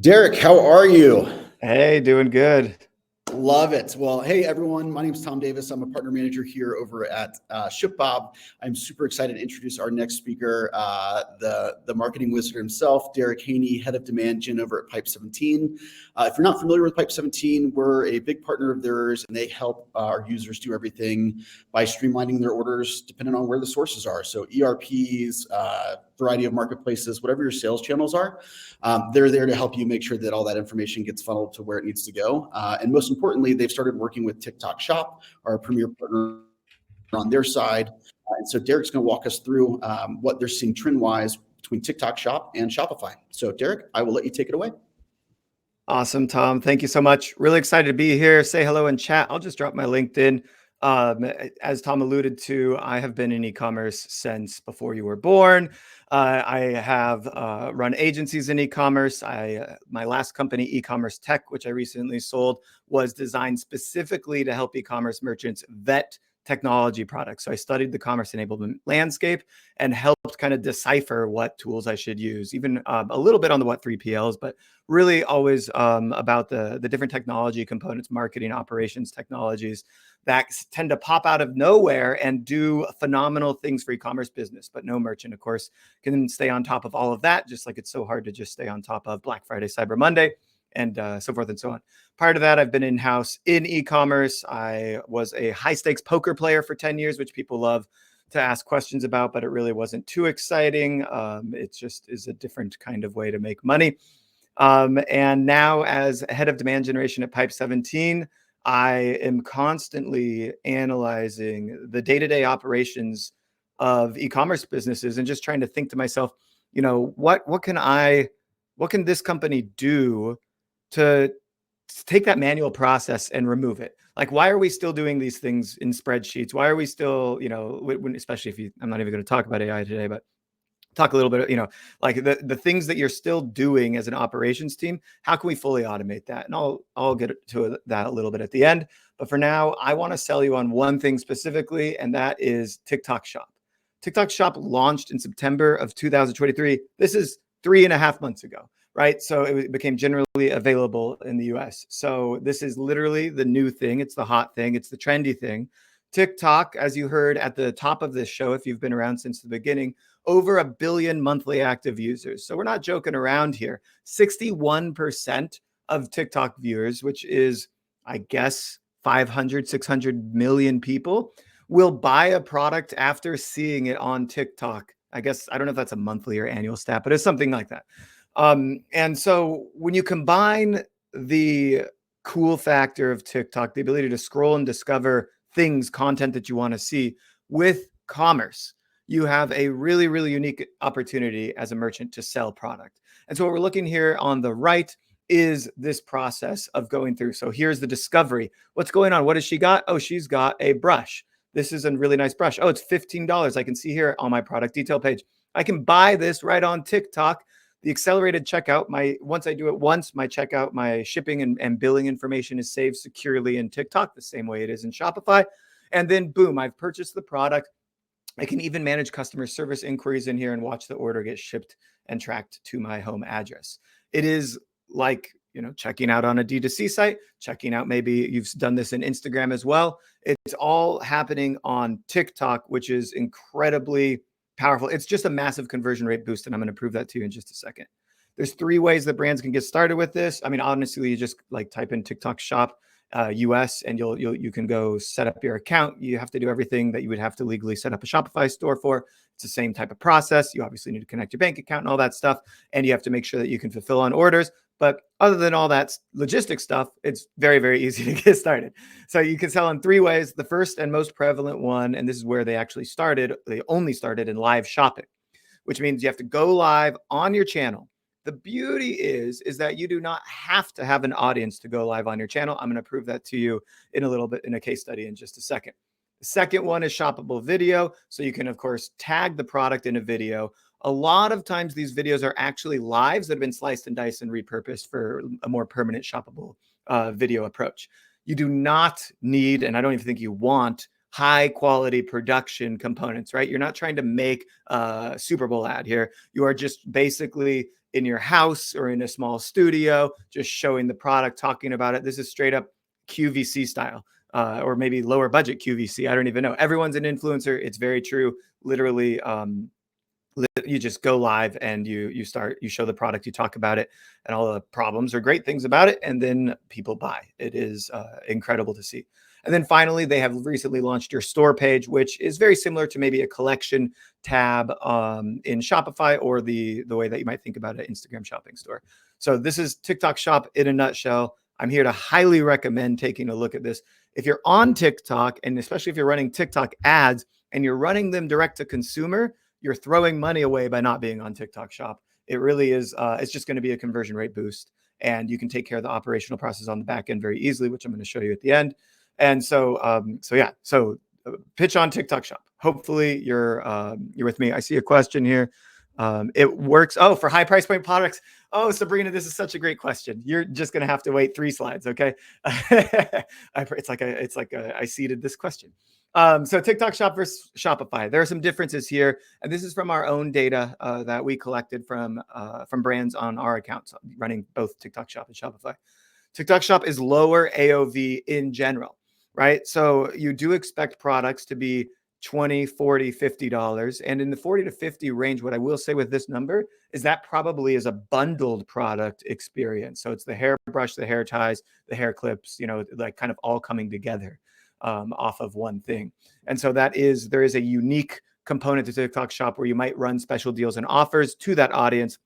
Derek, how are you? Hey, doing good. Love it. Well, hey everyone, my name is Tom Davis. I'm a partner manager here over at ShipBob. I'm super excited to introduce our next speaker, the marketing wizard himself, Derek Haney, head of demand gen over at Pipe17. If you're not familiar with Pipe17, we're a big partner of theirs, and they help our users do everything by streamlining their orders depending on where the sources are. So ERPs, variety of marketplaces, whatever your sales channels are. They're there to help you make sure that all that information gets funneled to where it needs to go. And most importantly, they've started working with TikTok Shop, our premier partner on their side. And so Derek's going to walk us through what they're seeing trend-wise between TikTok Shop and Shopify. So Derek, I will let you take it away. Awesome, Tom. Thank you so much. Really excited to be here. Say hello in chat. I'll just drop my LinkedIn. As Tom alluded to, I have been in e-commerce since before you were born. I have run agencies in e-commerce. My last company, E-commerce Tech, which I recently sold, was designed specifically to help e-commerce merchants vet technology products. So I studied the commerce enablement landscape and helped kind of decipher what tools I should use, even a little bit on the what 3PLs, but really always about the different technology components, marketing, operations, technologies that tend to pop out of nowhere and do phenomenal things for e-commerce business. But no merchant, of course, can stay on top of all of that, just like it's so hard to just stay on top of Black Friday, Cyber Monday, and so forth and so on. Prior to that, I've been in-house in e-commerce. I was a high-stakes poker player for 10 years, which people love to ask questions about, but it really wasn't too exciting. It just is a different kind of way to make money. And now as head of demand generation at Pipe17, I am constantly analyzing the day-to-day operations of e-commerce businesses and just trying to think to myself, what can this company do to take that manual process and remove it? Like, why are we still doing these things in spreadsheets? Why are we still, especially if I'm not even going to talk about AI today, but talk a little bit, like the things that you're still doing as an operations team, how can we fully automate that? And I'll get to that a little bit at the end. But for now, I want to sell you on one thing specifically, and that is TikTok Shop. TikTok Shop launched in September of 2023. This is 3.5 months ago, right? So it became generally available in the US. So this is literally the new thing. It's the hot thing. It's the trendy thing. TikTok, as you heard at the top of this show, if you've been around since the beginning, over 1 billion monthly active users. So we're not joking around here. 61% of TikTok viewers, which is, I guess, 500, 600 million people, will buy a product after seeing it on TikTok. I guess, I don't know if that's a monthly or annual stat, but it's something like that. And so when you combine the cool factor of TikTok, the ability to scroll and discover things, content that you want to see with commerce, you have a really, really unique opportunity as a merchant to sell product. And so what we're looking here on the right is this process of going through. So here's the discovery. What's going on? What has she got? Oh, she's got a brush. This is a really nice brush. Oh, it's $15. I can see here on my product detail page. I can buy this right on TikTok. The accelerated checkout, once I do it once, my checkout, my shipping and billing information is saved securely in TikTok, the same way it is in Shopify. And then boom, I've purchased the product. I can even manage customer service inquiries in here and watch the order get shipped and tracked to my home address. It is like, checking out on a D2C site, checking out, maybe you've done this in Instagram as well. It's all happening on TikTok, which is incredibly powerful. It's just a massive conversion rate boost, and I'm going to prove that to you in just a second. There's 3 ways that brands can get started with this. I mean, honestly, you just like type in TikTok Shop US, and you can go set up your account. You have to do everything that you would have to legally set up a Shopify store for. It's the same type of process. You obviously need to connect your bank account and all that stuff, and you have to make sure that you can fulfill on orders. But other than all that logistics stuff, it's very, very easy to get started. So you can sell in 3 ways. The first and most prevalent one, and this is where they actually started, they only started in live shopping, which means you have to go live on your channel. The beauty is that you do not have to have an audience to go live on your channel. I'm going to prove that to you in a little bit in a case study in just a second. The second one is shoppable video. So you can, of course, tag the product in a video. A lot of times these videos are actually lives that have been sliced and diced and repurposed for a more permanent shoppable video approach. You do not need, and I don't even think you want, high quality production components, right? You're not trying to make a Super Bowl ad here. You are just basically in your house or in a small studio, just showing the product, talking about it. This is straight up QVC style. Or maybe lower budget QVC. I don't even know. Everyone's an influencer. It's very true. Literally, you just go live and you show the product, you talk about it and all the problems or great things about it, and then people buy. It is incredible to see. And then finally, they have recently launched your store page, which is very similar to maybe a collection tab in Shopify, or the way that you might think about an Instagram shopping store. So this is TikTok Shop in a nutshell. I'm here to highly recommend taking a look at this. If you're on TikTok, and especially if you're running TikTok ads and you're running them direct to consumer, you're throwing money away by not being on TikTok Shop. It really is. It's just going to be a conversion rate boost, and you can take care of the operational process on the back end very easily, which I'm going to show you at the end. And so pitch on TikTok Shop. Hopefully you're with me. I see a question here. It works. Oh, for high price point products. Oh, Sabrina, this is such a great question. You're just going to have to wait 3 slides. Okay. It's like I seeded this question. So TikTok Shop versus Shopify. There are some differences here, and this is from our own data that we collected from brands on our accounts running both TikTok Shop and Shopify. TikTok Shop is lower AOV in general, right? So you do expect products to be $20, $40, $50. And in the 40 to 50 range, what I will say with this number is that probably is a bundled product experience. So it's the hairbrush, the hair ties, the hair clips, like kind of all coming together off of one thing. And so there is a unique component to TikTok Shop where you might run special deals and offers to that audience.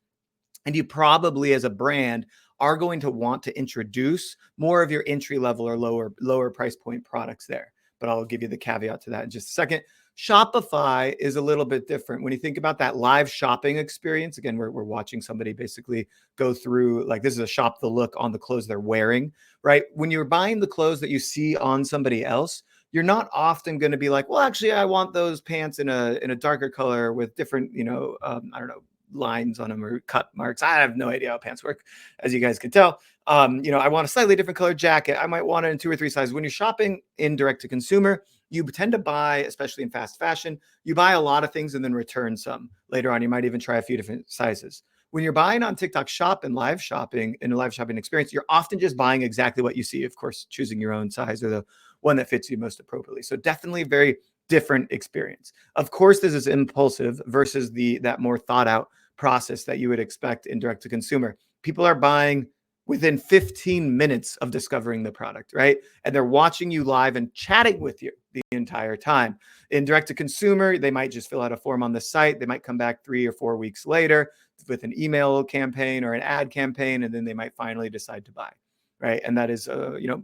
And you probably, as a brand, are going to want to introduce more of your entry level or lower price point products there. But I'll give you the caveat to that in just a second. Shopify is a little bit different. When you think about that live shopping experience, again, we're watching somebody basically go through, like, this is a shop the look on the clothes they're wearing, right? When you're buying the clothes that you see on somebody else, you're not often going to be like, well, actually, I want those pants in a darker color with different, I don't know, lines on them or cut marks. I have no idea how pants work, as you guys can tell. I want a slightly different color jacket. I might want it in 2 or 3 sizes. When you're shopping in direct to consumer, you tend to buy, especially in fast fashion, you buy a lot of things and then return some. Later on, you might even try a few different sizes. When you're buying on TikTok Shop and live shopping, in a live shopping experience, you're often just buying exactly what you see, of course, choosing your own size or the one that fits you most appropriately. So definitely very different experience. Of course, this is impulsive versus that more thought out process that you would expect in direct to consumer. People are buying within 15 minutes of discovering the product, right? And they're watching you live and chatting with you the entire time. In direct to consumer, they might just fill out a form on the site. They might come back 3 or 4 weeks later with an email campaign or an ad campaign, and then they might finally decide to buy, right? And that is,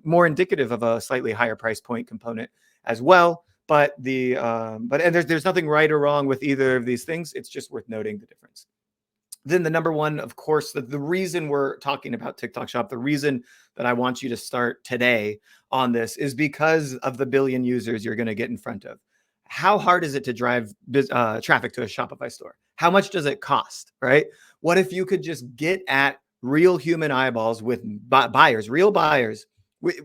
more indicative of a slightly higher price point component as well. But there's nothing right or wrong with either of these things. It's just worth noting the difference. Then the number one, of course, the reason we're talking about TikTok Shop, the reason that I want you to start today on this is because of the billion users you're going to get in front of. How hard is it to drive traffic to a Shopify store? How much does it cost, right? What if you could just get at real human eyeballs with buyers, real buyers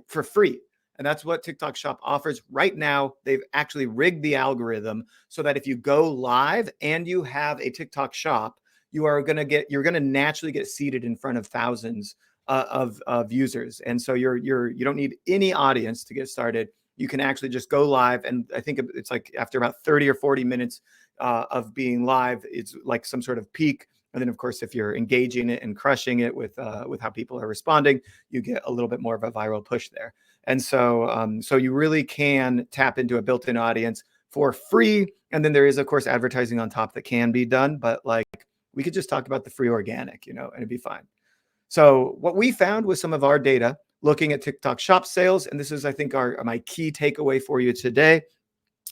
for free? And that's what TikTok Shop offers right now. They've actually rigged the algorithm so that if you go live and you have a TikTok Shop, you're going to naturally get seated in front of thousands of users. And so you don't need any audience to get started. You can actually just go live. And I think it's like after about 30 or 40 minutes of being live, it's like some sort of peak. And then, of course, if you're engaging it and crushing it with how people are responding, you get a little bit more of a viral push there. And so you really can tap into a built-in audience for free. And then there is, of course, advertising on top that can be done. But we could just talk about the free organic, and it'd be fine. So what we found with some of our data, looking at TikTok Shop sales, and this is, I think, my key takeaway for you today,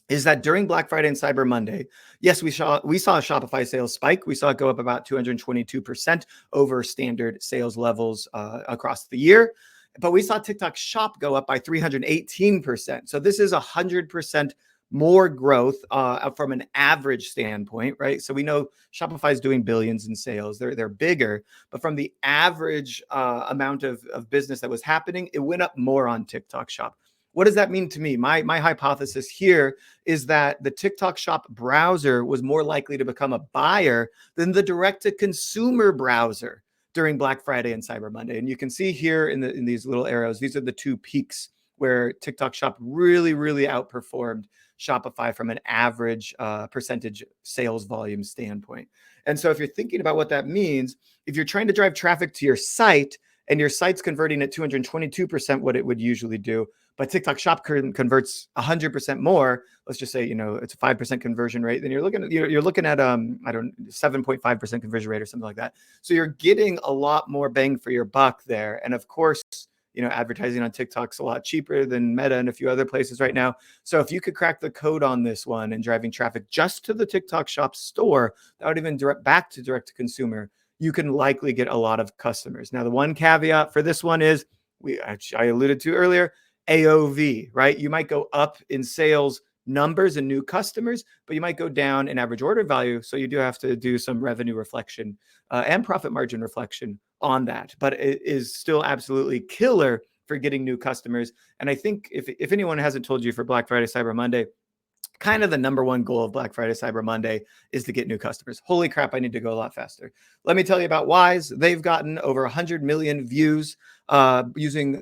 is that during Black Friday and Cyber Monday, yes, we saw a Shopify sales spike. We saw it go up about 222% over standard sales levels across the year. But we saw TikTok Shop go up by 318%. So this is 100% more growth from an average standpoint, right? So we know Shopify is doing billions in sales. They're bigger, but from the average amount of business that was happening, it went up more on TikTok Shop. What does that mean to me? My hypothesis here is that the TikTok Shop browser was more likely to become a buyer than the direct-to-consumer browser during Black Friday and Cyber Monday. And you can see here in these little arrows, these are the two peaks where TikTok Shop really, really outperformed Shopify from an average percentage sales volume standpoint. And so if you're thinking about what that means, if you're trying to drive traffic to your site and your site's converting at 222% what it would usually do, but TikTok Shop converts 100% more, let's just say, it's a 5% conversion rate, then you're looking at 7.5% conversion rate or something like that. So you're getting a lot more bang for your buck there. And of course, advertising on TikTok's a lot cheaper than Meta and a few other places right now. So if you could crack the code on this one and driving traffic just to the TikTok Shop store, that would even direct back to direct to consumer, you can likely get a lot of customers. Now, the one caveat for this one is I alluded to earlier, AOV, right? You might go up in sales numbers and new customers, but you might go down in average order value. So you do have to do some revenue reflection and profit margin reflection on that. But it is still absolutely killer for getting new customers. And I think if anyone hasn't told you for Black Friday, Cyber Monday, kind of the number one goal of Black Friday, Cyber Monday is to get new customers. Holy crap, I need to go a lot faster. Let me tell you about Wise. They've gotten over 100 million views using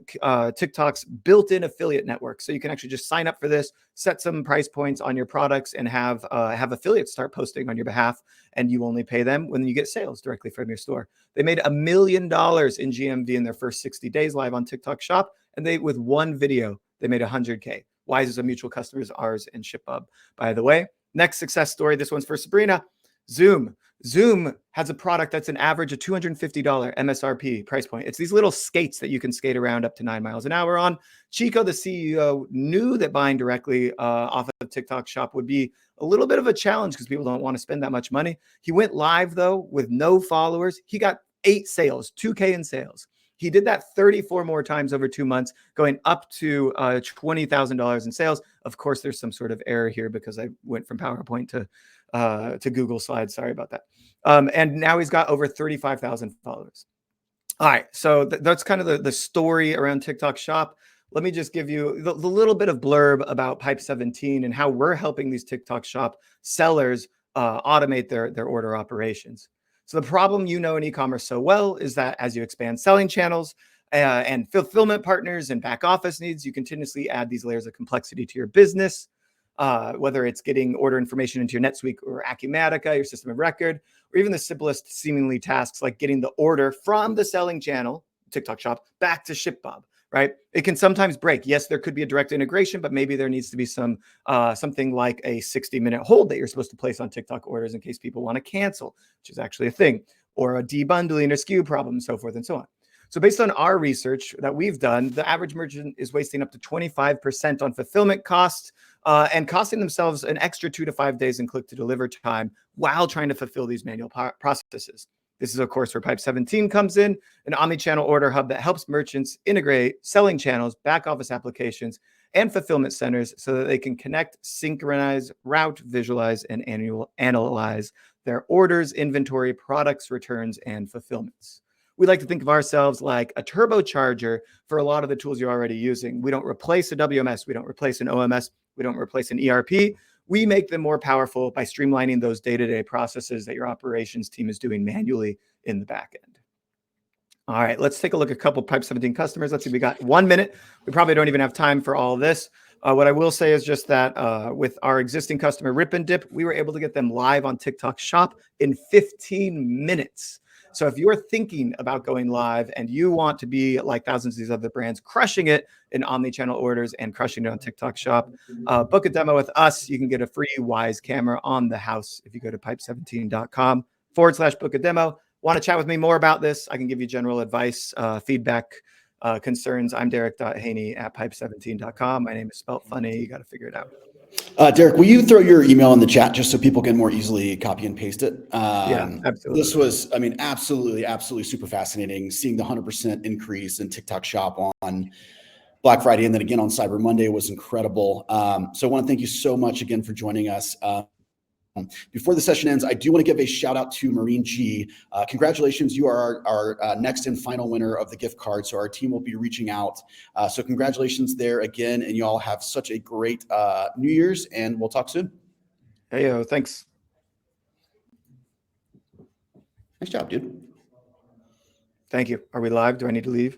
TikTok's built-in affiliate network. So you can actually just sign up for this, set some price points on your products, and have affiliates start posting on your behalf, and you only pay them when you get sales directly from your store. They made $1 million in GMV in their first 60 days live on TikTok Shop, and with one video, they made 100K. Wise is a mutual customer of ours and ShipBub, by the way. Next success story, this one's for Sabrina. Zoom. Zoom has a product that's an average of $250 MSRP price point. It's these little skates that you can skate around up to 9 miles an hour on. Chico, the CEO, knew that buying directly off of TikTok Shop would be a little bit of a challenge because people don't want to spend that much money. He went live, though, with no followers. He got 8 sales, 2K in sales. He did that 34 more times over 2 months, going up to $20,000 in sales. Of course, there's some sort of error here because I went from PowerPoint to Google Slides. Sorry about that. And now he's got over 35,000 followers. All right, so that's kind of the story around TikTok Shop. Let me just give you the little bit of blurb about Pipe17 and how we're helping these TikTok Shop sellers automate their order operations. So the problem in e-commerce so well is that as you expand selling channels and fulfillment partners and back office needs, you continuously add these layers of complexity to your business, whether it's getting order information into your NetSuite or Acumatica, your system of record, or even the simplest seemingly tasks like getting the order from the selling channel, TikTok Shop, back to ShipBob. Right? It can sometimes break. Yes, there could be a direct integration, but maybe there needs to be something like a 60-minute hold that you're supposed to place on TikTok orders in case people want to cancel, which is actually a thing, or a debundling or SKU problem, and so forth and so on. So based on our research that we've done, the average merchant is wasting up to 25% on fulfillment costs and costing themselves an extra 2 to 5 days in click to deliver time while trying to fulfill these manual processes. This is, of course, where Pipe17 comes in, an omnichannel order hub that helps merchants integrate selling channels, back office applications, and fulfillment centers so that they can connect, synchronize, route, visualize, and analyze their orders, inventory, products, returns, and fulfillments. We like to think of ourselves like a turbocharger for a lot of the tools you're already using. We don't replace a WMS. We don't replace an OMS. We don't replace an ERP. We make them more powerful by streamlining those day-to-day processes that your operations team is doing manually in the back end. All right, let's take a look at a couple Pipe17 customers. Let's see, we got 1 minute. We probably don't even have time for all of this. What I will say is just that with our existing customer, Rip and Dip, we were able to get them live on TikTok Shop in 15 minutes. So if you're thinking about going live and you want to be like thousands of these other brands, crushing it in omnichannel orders and crushing it on TikTok Shop, book a demo with us. You can get a free Wise camera on the house if you go to pipe17.com/book a demo. Want to chat with me more about this? I can give you general advice, feedback, concerns. I'm Derek.Haney@pipe17.com. My name is spelled funny. You got to figure it out. Derek, will you throw your email in the chat just so people can more easily copy and paste it? Yeah, absolutely. This was, absolutely super fascinating. Seeing the 100% increase in TikTok Shop on Black Friday and then again on Cyber Monday was incredible. So I want to thank you so much again for joining us. Before the session ends, I do want to give a shout out to Marine G. Congratulations, you are our next and final winner of the gift card. So our team will be reaching out. So congratulations there again, and you all have such a great New Year's, and we'll talk soon. Hey, yo, thanks. Nice job, dude. Thank you. Are we live? Do I need to leave?